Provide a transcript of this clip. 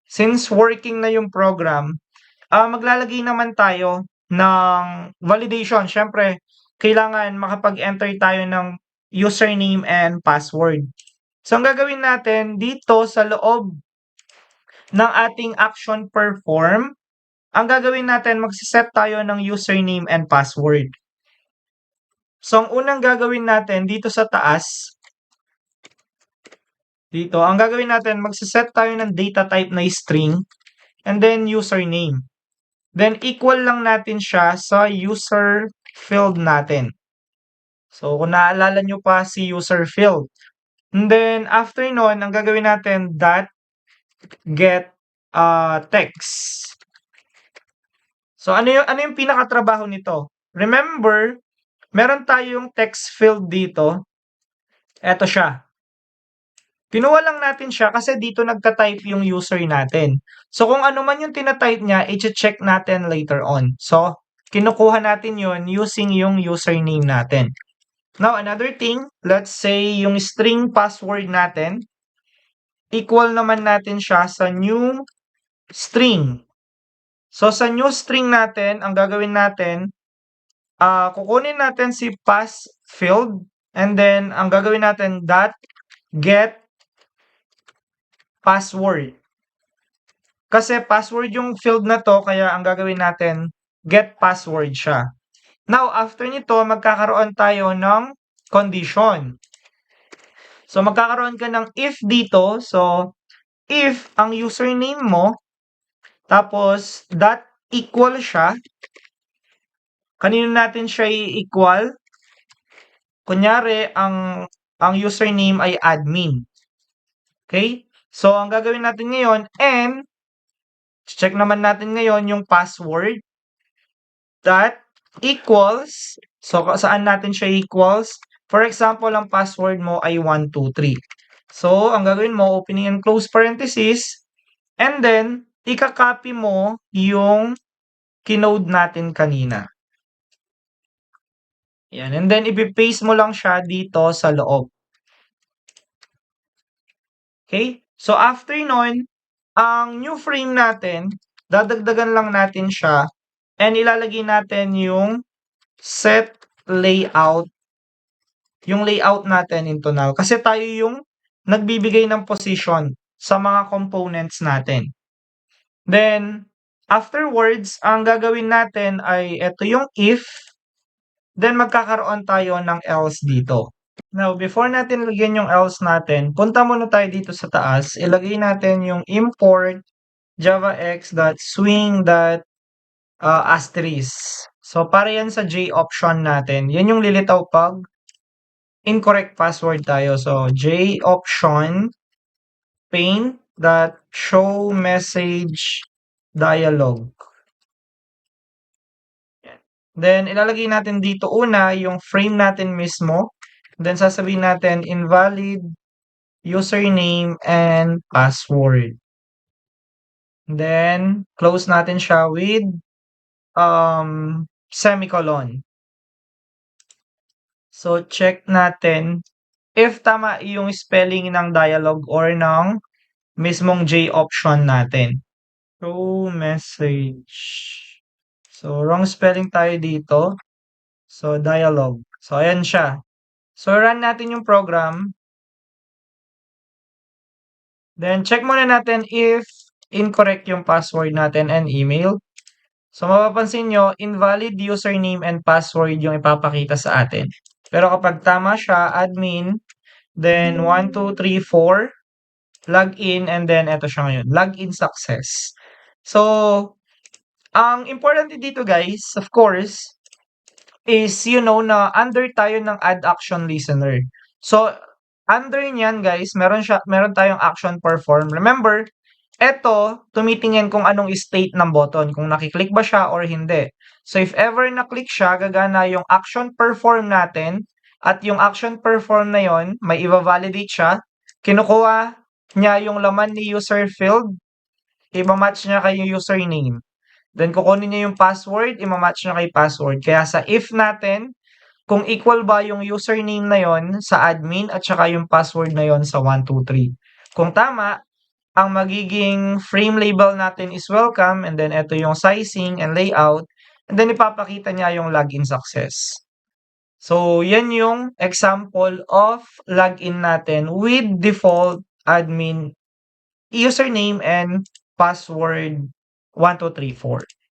since working na yung program, maglalagay naman tayo ng validation. Siyempre, kailangan makapag-enter tayo ng username and password. So, ang gagawin natin dito sa loob ng ating action perform, ang gagawin natin, magsiset tayo ng username and password. So, ang unang gagawin natin dito sa taas, dito, ang gagawin natin, magsiset tayo ng data type na string and then username. Then, equal lang natin siya sa user field natin. So, kung naalala nyo pa si user field. And then, after nun, ang gagawin natin, dot get text. So, ano yung pinakatrabaho nito? Remember, meron tayong text field dito. Eto siya. Kinuha lang natin siya kasi dito nagka-type yung user natin. So, kung ano man yung tina-type niya, i-check natin later on. So, kinukuha natin yon using yung username natin. Now, another thing, let's say yung string password natin, equal naman natin siya sa new string. So, sa new string natin, ang gagawin natin, kukunin natin si pass field, and then, ang gagawin natin, dot get password. Kasi password yung field na to, kaya ang gagawin natin, get password siya. Now, after nito, magkakaroon tayo ng condition. So, magkakaroon ka ng if dito. So, if ang username mo, tapos dot equal siya, kanino natin siya i-equal? Kunyari, ang username ay admin. Okay? So, ang gagawin natin ngayon, and check naman natin ngayon yung password that equals, so saan natin siya equals? For example, ang password mo ay 123. So, ang gagawin mo, opening and close parenthesis, and then, ika-copy mo yung kinode natin kanina. Yan, and then, ipipaste mo lang siya dito sa loob. Okay? So, after nun, ang new frame natin, dadagdagan lang natin siya, and ilalagay natin yung set layout, yung layout natin into null. Kasi tayo yung nagbibigay ng position sa mga components natin. Then, afterwards, ang gagawin natin ay ito yung if, then magkakaroon tayo ng else dito. Now, before natin lagyan yung else natin, punta muna tayo dito sa taas. Ilagay natin yung import javax.swing.asterisk. So, para yan sa J option natin. Yan yung lilitaw pag incorrect password tayo. So, J option paint.show message dialog. Then, ilalagay natin dito una yung frame natin mismo. Then, sasabihin natin invalid username and password. Then, close natin siya with semicolon. So, check natin if tama yung spelling ng dialog or ng mismong J option natin. Show message. So, wrong spelling tayo dito. So, dialog. So, ayan siya. So, run natin yung program. Then, check muna natin if incorrect yung password natin and email. So, mapapansin nyo, invalid username and password yung ipapakita sa atin. Pero kapag tama siya, admin, then 1, 2, 3, 4, login, and then eto siya ngayon, login success. So, ang important dito guys, of course, is na under tayo ng add action listener. So, under niyan guys, meron tayong action perform. Remember, eto, tumitingin kung anong state ng button, kung nakiklik ba siya or hindi. So, if ever naklik siya, gagana yung action perform natin, at yung action perform na yon, may i-validate siya, kinukuha niya yung laman ni user field, i-match niya kay username. Then, kukunin niya yung password, i-match niya kay password. Kaya sa if natin, kung equal ba yung username na yon sa admin at saka yung password na yon sa 123. Kung tama, ang magiging frame label natin is welcome, and then ito yung sizing and layout, and then ipapakita niya yung login success. So, yan yung example of login natin with default admin username and password 1234.